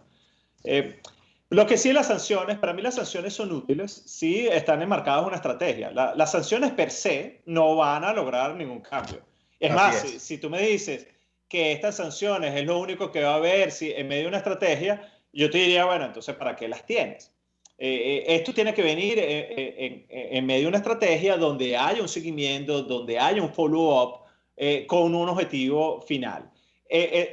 Lo que sí las sanciones, para mí las sanciones son útiles, sí están enmarcadas en una estrategia. Las sanciones per se no van a lograr ningún cambio. Es más, si tú me dices que estas sanciones es lo único que va a haber en medio de una estrategia, yo te diría, bueno, entonces ¿para qué las tienes? Esto tiene que venir en medio de una estrategia donde haya un seguimiento, donde haya un follow-up con un objetivo final.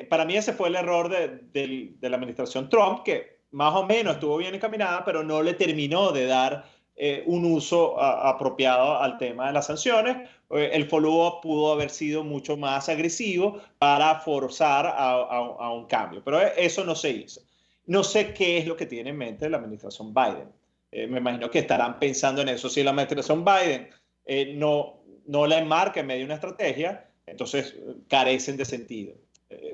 Para mí ese fue el error de la administración Trump, que más o menos estuvo bien encaminada, pero no le terminó de dar un uso apropiado al tema de las sanciones. El follow-up pudo haber sido mucho más agresivo para forzar a un cambio, pero eso no se hizo. No sé qué es lo que tiene en mente la administración Biden. Me imagino que estarán pensando en eso. Si la administración Biden no la enmarca en medio de una estrategia, entonces carecen de sentido.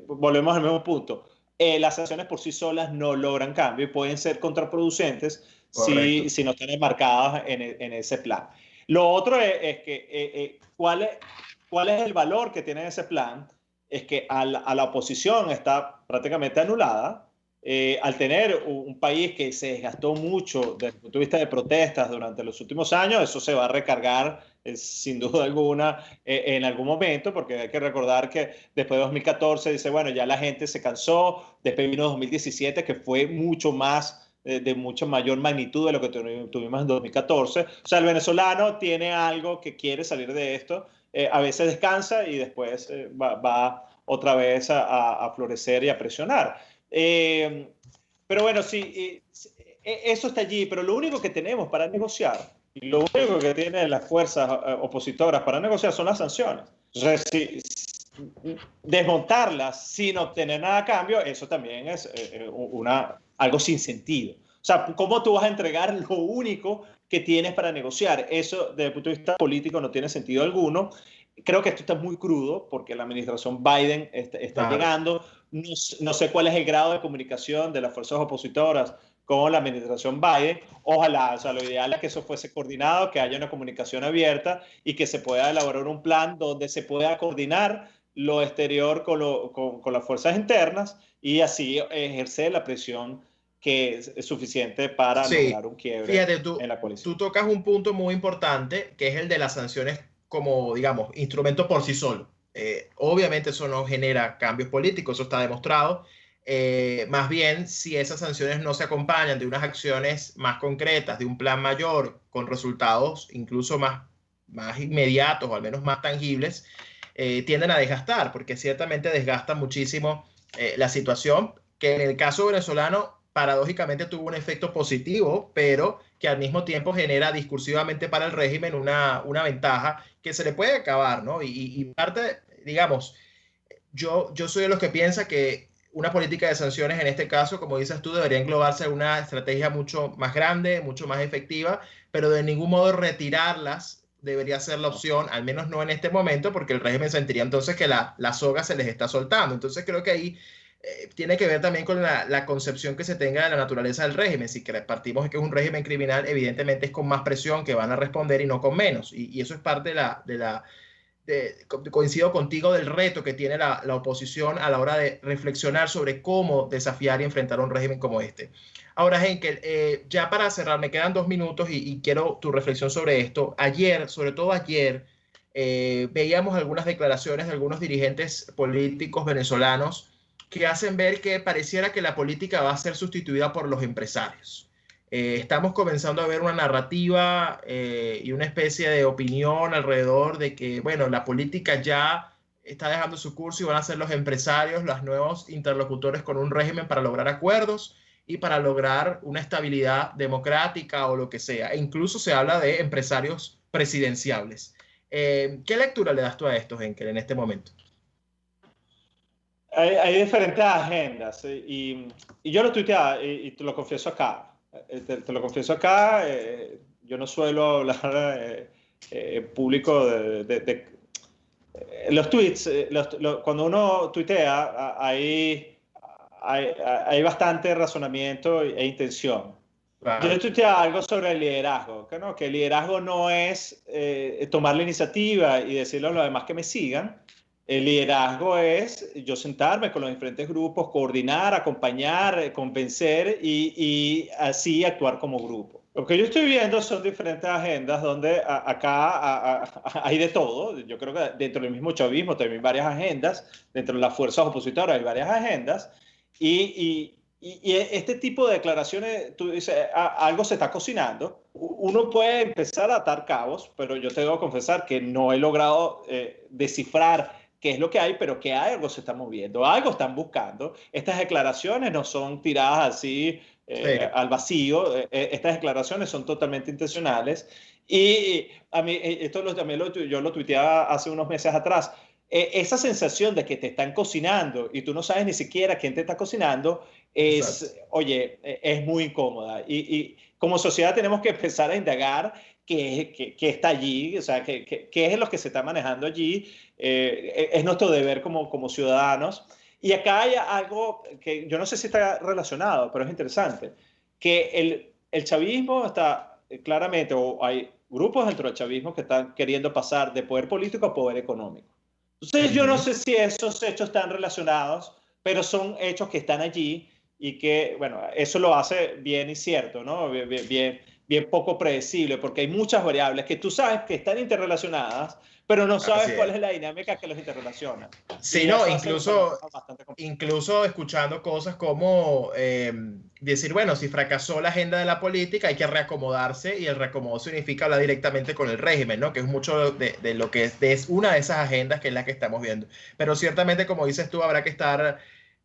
Volvemos al mismo punto. Las sanciones por sí solas no logran cambio y pueden ser contraproducentes si no están enmarcadas en ese plan. Lo otro es que ¿cuál es el valor que tiene ese plan? Es que a la oposición está prácticamente anulada. Al tener un país que se desgastó mucho desde el punto de vista de protestas durante los últimos años, eso se va a recargar sin duda alguna en algún momento, porque hay que recordar que después de 2014 dice, bueno, ya la gente se cansó, después vino 2017 que fue mucho más, de mucha mayor magnitud de lo que tuvimos en 2014. O sea, el venezolano tiene algo que quiere salir de esto, a veces descansa y después va otra vez a florecer y a presionar. Pero bueno, sí, eso está allí, pero lo único que tenemos para negociar y lo único que tienen las fuerzas opositoras para negociar son las sanciones. Entonces, desmontarlas sin obtener nada a cambio, eso también es algo sin sentido. O sea, ¿cómo tú vas a entregar lo único que tienes para negociar? Eso, desde el punto de vista político, no tiene sentido alguno. Creo que esto está muy crudo porque la administración Biden está llegando. No sé cuál es el grado de comunicación de las fuerzas opositoras con la administración Biden. Ojalá, o sea, lo ideal es que eso fuese coordinado, que haya una comunicación abierta y que se pueda elaborar un plan donde se pueda coordinar lo exterior con las fuerzas internas y así ejercer la presión que es suficiente para lograr un quiebre en la coalición. Tú tocas un punto muy importante, que es el de las sanciones como, digamos, instrumento por sí solo. Obviamente eso no genera cambios políticos, eso está demostrado. Más bien, si esas sanciones no se acompañan de unas acciones más concretas, de un plan mayor, con resultados incluso más inmediatos o al menos más tangibles, tienden a desgastar, porque ciertamente desgasta muchísimo la situación, que en el caso venezolano paradójicamente tuvo un efecto positivo, pero que al mismo tiempo genera discursivamente para el régimen una ventaja que se le puede acabar, ¿no? Y parte, digamos, yo soy de los que piensa que una política de sanciones en este caso, como dices tú, debería englobarse en una estrategia mucho más grande, mucho más efectiva, pero de ningún modo retirarlas debería ser la opción, al menos no en este momento, porque el régimen sentiría entonces que la soga se les está soltando. Entonces creo que ahí tiene que ver también con la concepción que se tenga de la naturaleza del régimen. Si partimos de que es un régimen criminal, evidentemente es con más presión que van a responder y no con menos. Y eso es parte coincido contigo, del reto que tiene la oposición a la hora de reflexionar sobre cómo desafiar y enfrentar un régimen como este. Ahora, Henkel, ya para cerrar, me quedan 2 minutos y quiero tu reflexión sobre esto. Ayer, sobre todo ayer, veíamos algunas declaraciones de algunos dirigentes políticos venezolanos que hacen ver que pareciera que la política va a ser sustituida por los empresarios. Estamos comenzando a ver una narrativa y una especie de opinión alrededor de que, bueno, la política ya está dejando su curso y van a ser los empresarios los nuevos interlocutores con un régimen para lograr acuerdos y para lograr una estabilidad democrática o lo que sea. E incluso se habla de empresarios presidenciables. ¿Qué lectura le das tú a esto, Henkel, en este momento? hay diferentes agendas y yo lo tuiteaba y te lo confieso acá. Te lo confieso acá, yo no suelo hablar público de los tweets. Cuando uno tuitea, hay bastante razonamiento e intención. Claro. Yo tuiteaba algo sobre el liderazgo, que el liderazgo no es tomar la iniciativa y decirle a los demás que me sigan. El liderazgo es yo sentarme con los diferentes grupos, coordinar, acompañar, convencer y así actuar como grupo. Lo que yo estoy viendo son diferentes agendas donde acá hay de todo. Yo creo que dentro del mismo chavismo también hay varias agendas, dentro de las fuerzas opositoras hay varias agendas y este tipo de declaraciones, tú dices, algo se está cocinando. Uno puede empezar a atar cabos, pero yo te debo confesar que no he logrado descifrar qué es lo que hay, pero que algo se está moviendo, algo están buscando. Estas declaraciones no son tiradas así al vacío, estas declaraciones son totalmente intencionales. Y a mí, esto también yo lo tuiteaba hace unos meses atrás, esa sensación de que te están cocinando y tú no sabes ni siquiera quién te está cocinando, oye, es muy incómoda. Y como sociedad tenemos que empezar a indagar qué está allí, o sea, qué es lo que se está manejando allí. Es nuestro deber como ciudadanos. Y acá hay algo que yo no sé si está relacionado, pero es interesante, que el chavismo está claramente, o hay grupos dentro del chavismo que están queriendo pasar de poder político a poder económico. Entonces yo no sé si esos hechos están relacionados, pero son hechos que están allí y que, bueno, eso lo hace bien y cierto, ¿no? Bien poco predecible, porque hay muchas variables que tú sabes que están interrelacionadas, pero no sabes cuál es la dinámica que los interrelaciona. Sí, no, incluso escuchando cosas como decir, bueno, si fracasó la agenda de la política, hay que reacomodarse, y el reacomodo significa hablar directamente con el régimen, ¿no? Que es mucho de lo que es una de esas agendas que es la que estamos viendo. Pero ciertamente, como dices tú, habrá que estar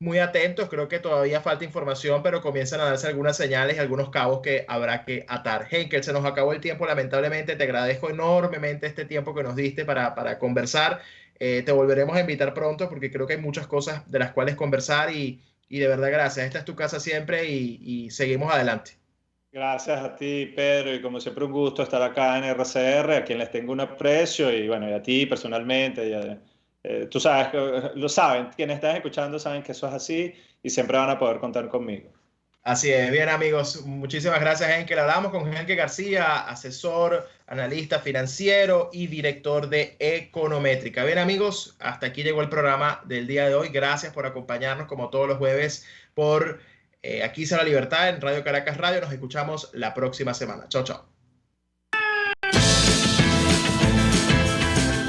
muy atentos. Creo que todavía falta información, pero comienzan a darse algunas señales y algunos cabos que habrá que atar. Henkel, se nos acabó el tiempo, lamentablemente. Te agradezco enormemente este tiempo que nos diste para conversar. Te volveremos a invitar pronto porque creo que hay muchas cosas de las cuales conversar y de verdad gracias. Esta es tu casa siempre y seguimos adelante. Gracias a ti, Pedro, y como siempre un gusto estar acá en RCR, a quien les tengo un aprecio, y bueno, y a ti personalmente, tú sabes, lo saben, quienes están escuchando saben que eso es así y siempre van a poder contar conmigo. Así es. Bien, amigos, muchísimas gracias, Henkel. Hablamos con Henkel García, asesor, analista financiero y director de Econométrica. Bien, amigos, hasta aquí llegó el programa del día de hoy. Gracias por acompañarnos como todos los jueves por Aquí será la Libertad en Radio Caracas Radio. Nos escuchamos la próxima semana. Chao, chao.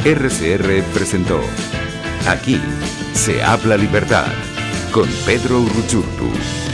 RCR presentó Aquí se habla libertad con Pedro Urruchurtu.